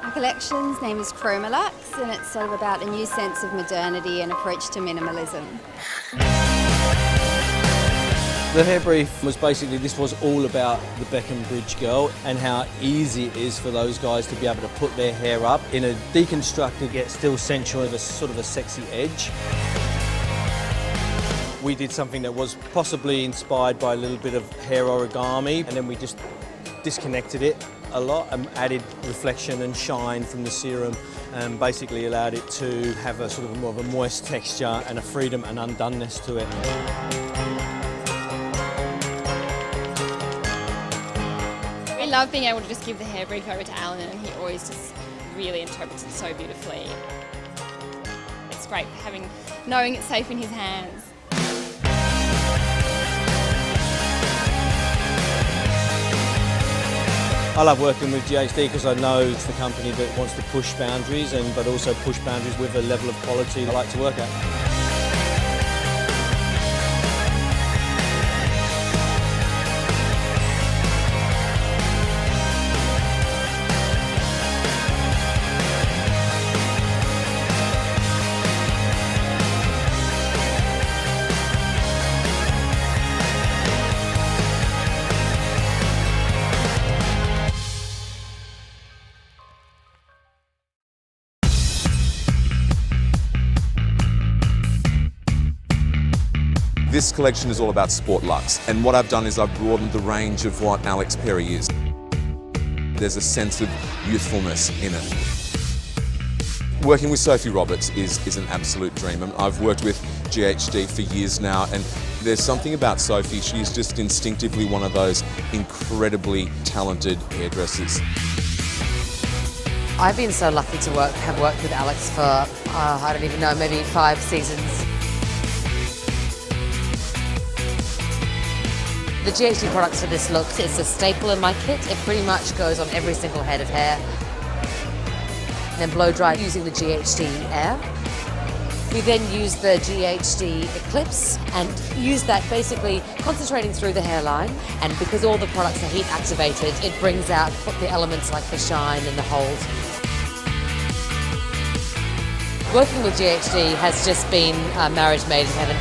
Our collection's name is Chromolux, and it's sort of about a new sense of modernity and approach to minimalism. The hair brief was basically, this was all about the Beckham Bridge girl and how easy it is for those guys to be able to put their hair up in a deconstructed yet still sensual, with a sort of a sexy edge. We did something that was possibly inspired by a little bit of hair origami, and then we just disconnected it a lot and added reflection and shine from the serum, and basically allowed it to have a sort of more of a moist texture and a freedom and undoneness to it. I love being able to just give the hair brief over to Alan, and he always just really interprets it so beautifully. It's great knowing it's safe in his hands. I love working with GHD because I know it's the company that wants to push boundaries, but also push boundaries with a level of quality I like to work at. This collection is all about sport luxe, and what I've done is I've broadened the range of what Alex Perry is. There's a sense of youthfulness in it. Working with Sophie Roberts is an absolute dream. I've worked with GHD for years now, and there's something about Sophie. She's just instinctively one of those incredibly talented hairdressers. I've been so lucky to have worked with Alex for, I don't even know, maybe 5 seasons. The GHD products for this look, it's a staple in my kit. It pretty much goes on every single head of hair. Then blow dry using the GHD Air. We then use the GHD Eclipse and use that basically concentrating through the hairline. And because all the products are heat activated, it brings out the elements like the shine and the hold. Working with GHD has just been a marriage made in heaven.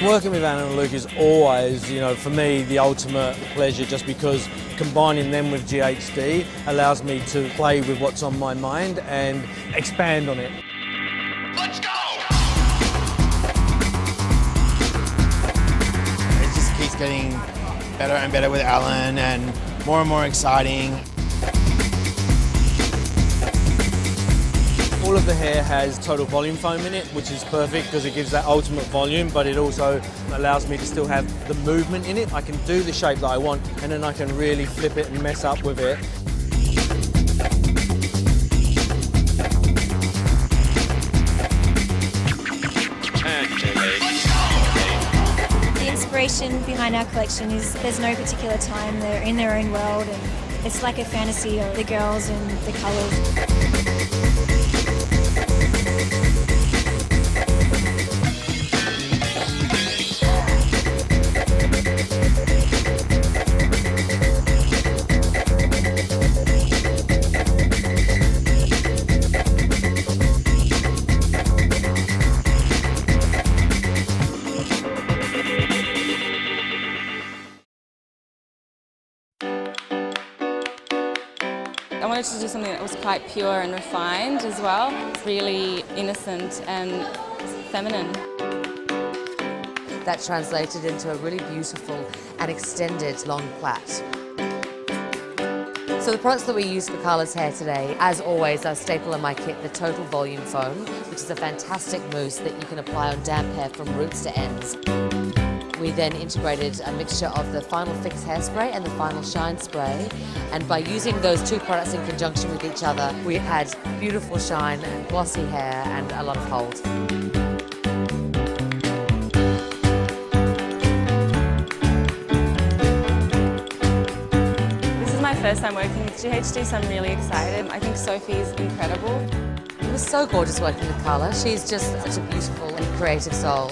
Working with Alan and Luke is always, for me, the ultimate pleasure, just because combining them with GHD allows me to play with what's on my mind and expand on it. Let's go! It just keeps getting better and better with Alan, and more exciting. All of the hair has total volume foam in it, which is perfect because it gives that ultimate volume, but it also allows me to still have the movement in it. I can do the shape that I want, and then I can really flip it and mess up with it. The inspiration behind our collection is there's no particular time. They're in their own world, and it's like a fantasy of the girls and the colours. I wanted to do something that was quite pure and refined as well, really innocent and feminine. That translated into a really beautiful and extended long plait. So the products that we use for Carla's hair today, as always, are a staple in my kit, the Total Volume Foam, which is a fantastic mousse that you can apply on damp hair from roots to ends. We then integrated a mixture of the Final Fix hairspray and the Final Shine spray, and by using those two products in conjunction with each other, we had beautiful shine and glossy hair and a lot of hold. First time working with GHD, so I'm really excited. I think Sophie's incredible. It was so gorgeous working with Carla. She's just such a beautiful and creative soul.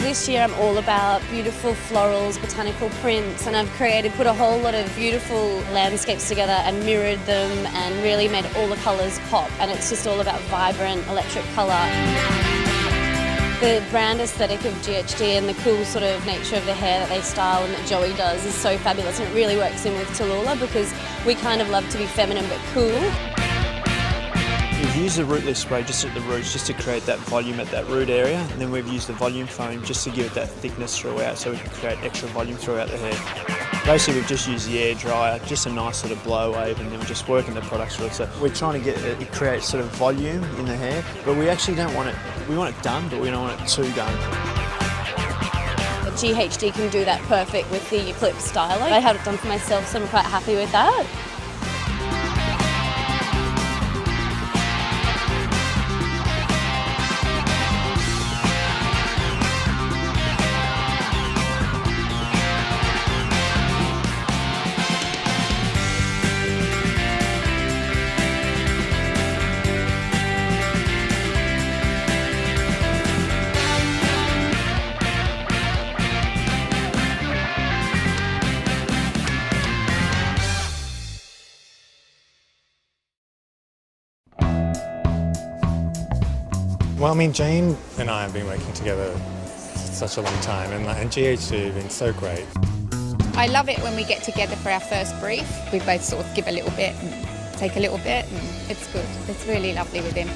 This year I'm all about beautiful florals, botanical prints, and I've put a whole lot of beautiful landscapes together and mirrored them and really made all the colours pop, and it's just all about vibrant electric colour. The brand aesthetic of GHD and the cool sort of nature of the hair that they style and that Joey does is so fabulous, and it really works in with Tallulah because we kind of love to be feminine but cool. We've used the rootless spray just at the roots just to create that volume at that root area, and then we've used the volume foam just to give it that thickness throughout so we can create extra volume throughout the hair. Basically we've just used the air dryer, just a nice sort of blow wave, and then we're just working the products through it. So we're trying to get it create sort of volume in the hair, but we actually don't want it, we want it done, but we don't want it too done. GHD can do that perfect with the clip styling. I had it done for myself, so I'm quite happy with that. Well, I mean, Jane and I have been working together for such a long time, and GHD have been so great. I love it when we get together for our first brief. We both sort of give a little bit and take a little bit, and it's good. It's really lovely with him.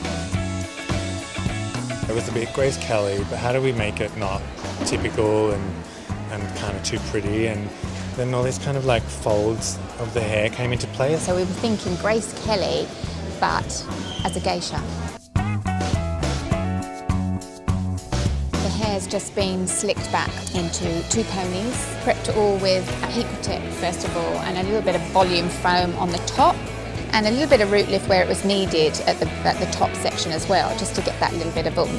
It was a bit Grace Kelly, but how do we make it not typical and kind of too pretty? And then all these kind of like folds of the hair came into play. So we were thinking Grace Kelly, but as a geisha. The hair's just been slicked back into two ponies, prepped all with a heat tip first of all, and a little bit of volume foam on the top, and a little bit of root lift where it was needed at the top section as well, just to get that little bit of oomph.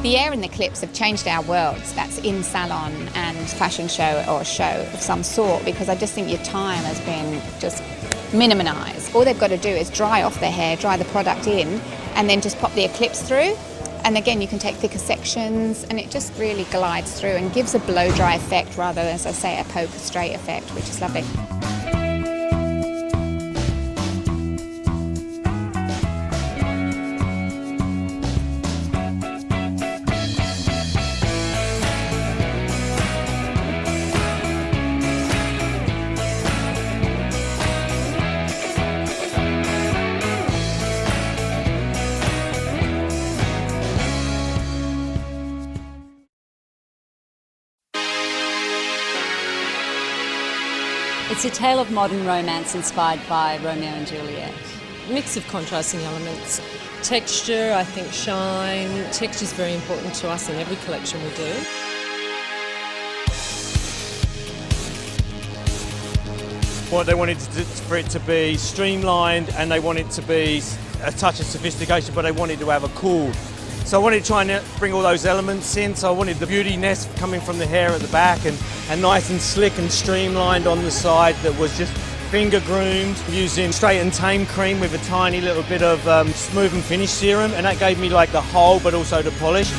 The air and the clips have changed our worlds. That's in salon and fashion show or a show of some sort, because I just think your time has been just minimised. All they've got to do is dry off their hair, dry the product in, and then just pop their clips through. And again, you can take thicker sections, and it just really glides through and gives a blow dry effect rather than, as I say, a poker straight effect, which is lovely. It's a tale of modern romance inspired by Romeo and Juliet. Mix of contrasting elements. Texture, I think shine. Texture is very important to us in every collection we do. What they wanted for it to be streamlined, and they wanted to be a touch of sophistication, but they wanted to have a cool So I wanted to try and bring all those elements in. So I wanted the beautiness coming from the hair at the back and nice and slick and streamlined on the side that was just finger groomed using straight and tame cream with a tiny little bit of smooth and finish serum, and that gave me like the hold but also the polish.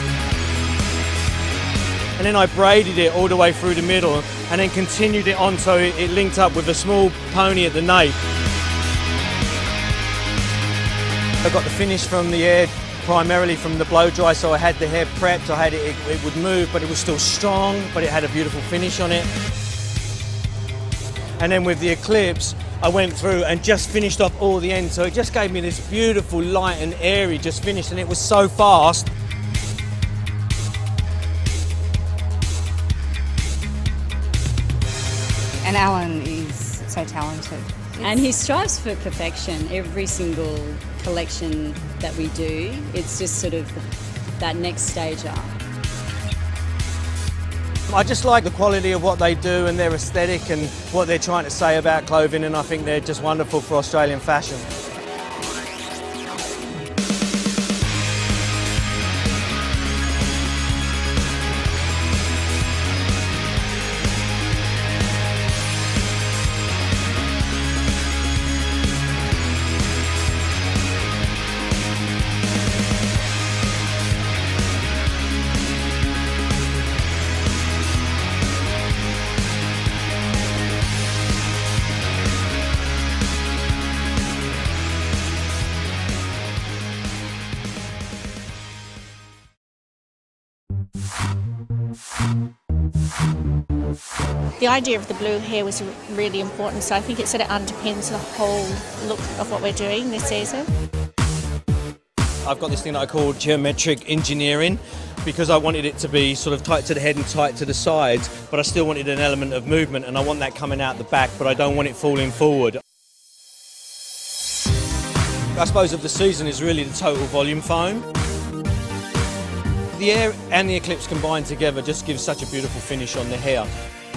And then I braided it all the way through the middle and then continued it on so it linked up with a small pony at the nape. I got the finish from the hair primarily from the blow dry, so I had the hair prepped, it would move but it was still strong, but it had a beautiful finish on it. And then with the Eclipse, I went through and just finished off all the ends, so it just gave me this beautiful light and airy just finish, and it was so fast. And Alan is so talented. And he strives for perfection. Every single collection that we do, it's just sort of that next stage up. I just like the quality of what they do and their aesthetic and what they're trying to say about clothing, and I think they're just wonderful for Australian fashion. The idea of the blue hair was really important, so I think it sort of underpins the whole look of what we're doing this season. I've got this thing that I call geometric engineering because I wanted it to be sort of tight to the head and tight to the sides, but I still wanted an element of movement, and I want that coming out the back, but I don't want it falling forward. I suppose of the season is really the total volume foam. The air and the Eclipse combined together just gives such a beautiful finish on the hair.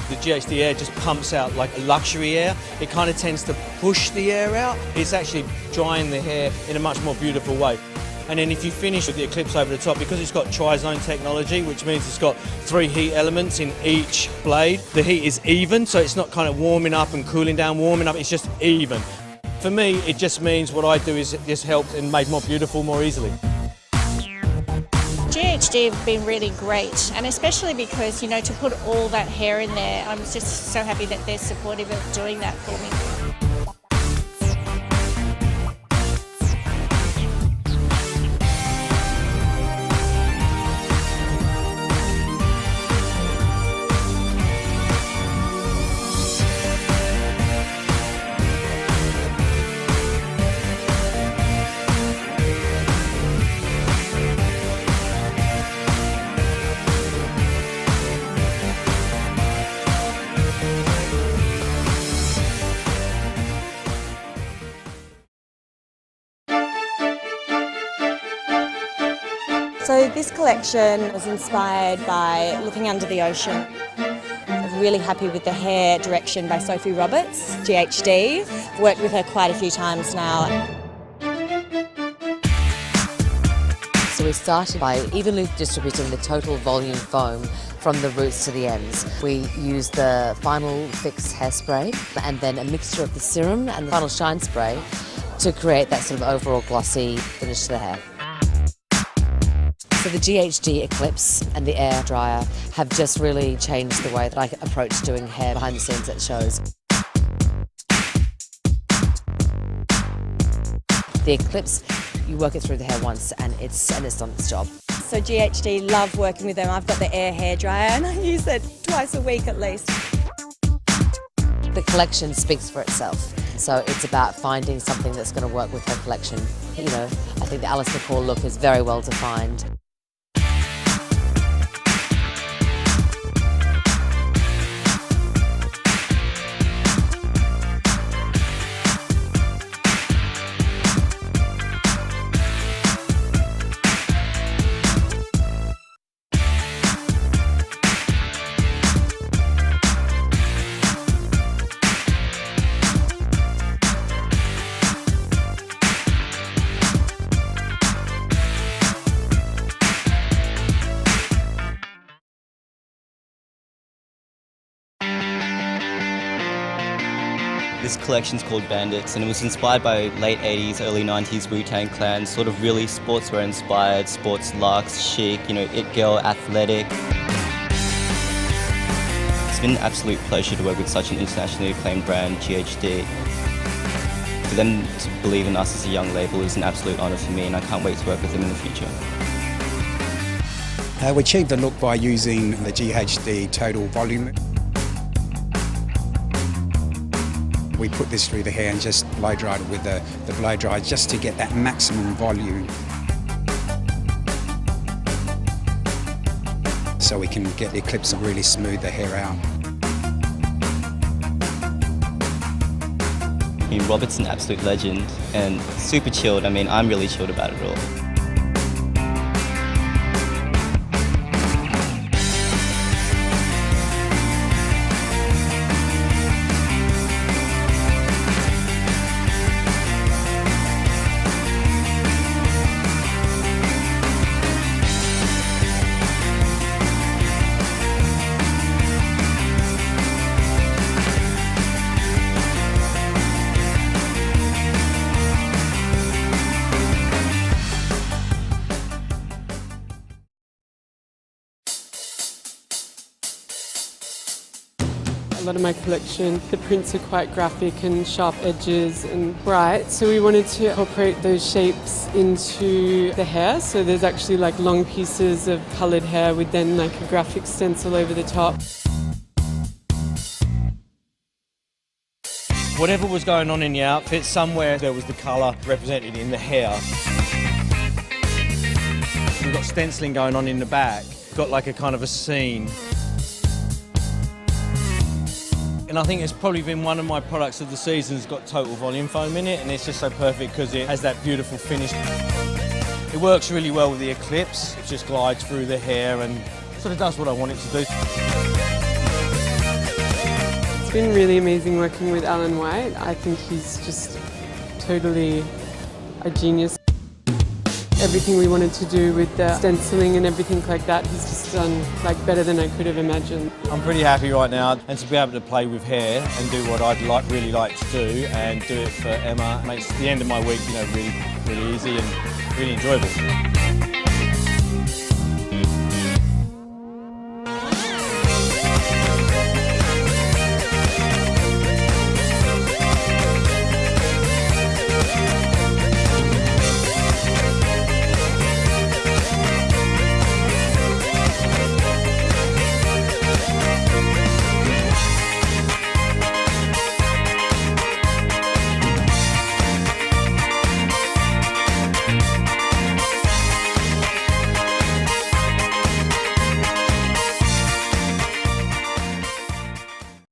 The GHD air just pumps out like a luxury air. It kind of tends to push the air out. It's actually drying the hair in a much more beautiful way. And then if you finish with the Eclipse over the top, because it's got tri-zone technology, which means it's got 3 heat elements in each blade, the heat is even, so it's not kind of warming up and cooling down, warming up, it's just even. For me, it just means what I do is it just helped and made more beautiful more easily. GHD have been really great, and especially because, you know, to put all that hair in there, I'm just so happy that they're supportive of doing that for me. So this collection was inspired by looking under the ocean. I'm really happy with the hair direction by Sophie Roberts, GHD. I've worked with her quite a few times now. So we started by evenly distributing the total volume foam from the roots to the ends. We used the Final Fix hairspray and then a mixture of the serum and the Final Shine spray to create that sort of overall glossy finish to the hair. So the GHD Eclipse and the air dryer have just really changed the way that I approach doing hair behind the scenes at shows. The Eclipse, you work it through the hair once and it's done its job. So GHD, love working with them. I've got the air hair dryer and I use it twice a week at least. The collection speaks for itself. So it's about finding something that's going to work with her collection. You know, I think the Alice McCall look is very well defined. This collection's called Bandits, and it was inspired by late 80s, early 90s Wu-Tang Clan, sort of really sportswear inspired, sports luxe, chic, you know, it girl, athletic. It's been an absolute pleasure to work with such an internationally acclaimed brand, GHD. For them to believe in us as a young label is an absolute honour for me, and I can't wait to work with them in the future. We achieved the look by using the GHD total volume. We put this through the hair and just blow dried it with the blow dryer just to get that maximum volume. So we can get the clips and really smooth the hair out. I mean, Robert's an absolute legend and super chilled. I mean, I'm really chilled about it all. A lot of my collection, the prints are quite graphic and sharp edges and bright, so we wanted to incorporate those shapes into the hair. So there's actually like long pieces of coloured hair with then like a graphic stencil over the top. Whatever was going on in the outfit, somewhere there was the colour represented in the hair. We've got stenciling going on in the back, got like a kind of a scene. And I think it's probably been one of my products of the season that's got total volume foam in it, and it's just so perfect because it has that beautiful finish. It works really well with the Eclipse. It just glides through the hair and sort of does what I want it to do. It's been really amazing working with Alan White. I think he's just totally a genius. Everything we wanted to do with the stenciling and everything like that, he's just done like better than I could have imagined. I'm pretty happy right now, and to be able to play with hair and do what I'd really like to do and do it for Emma makes the end of my week, you know, really easy and really enjoyable.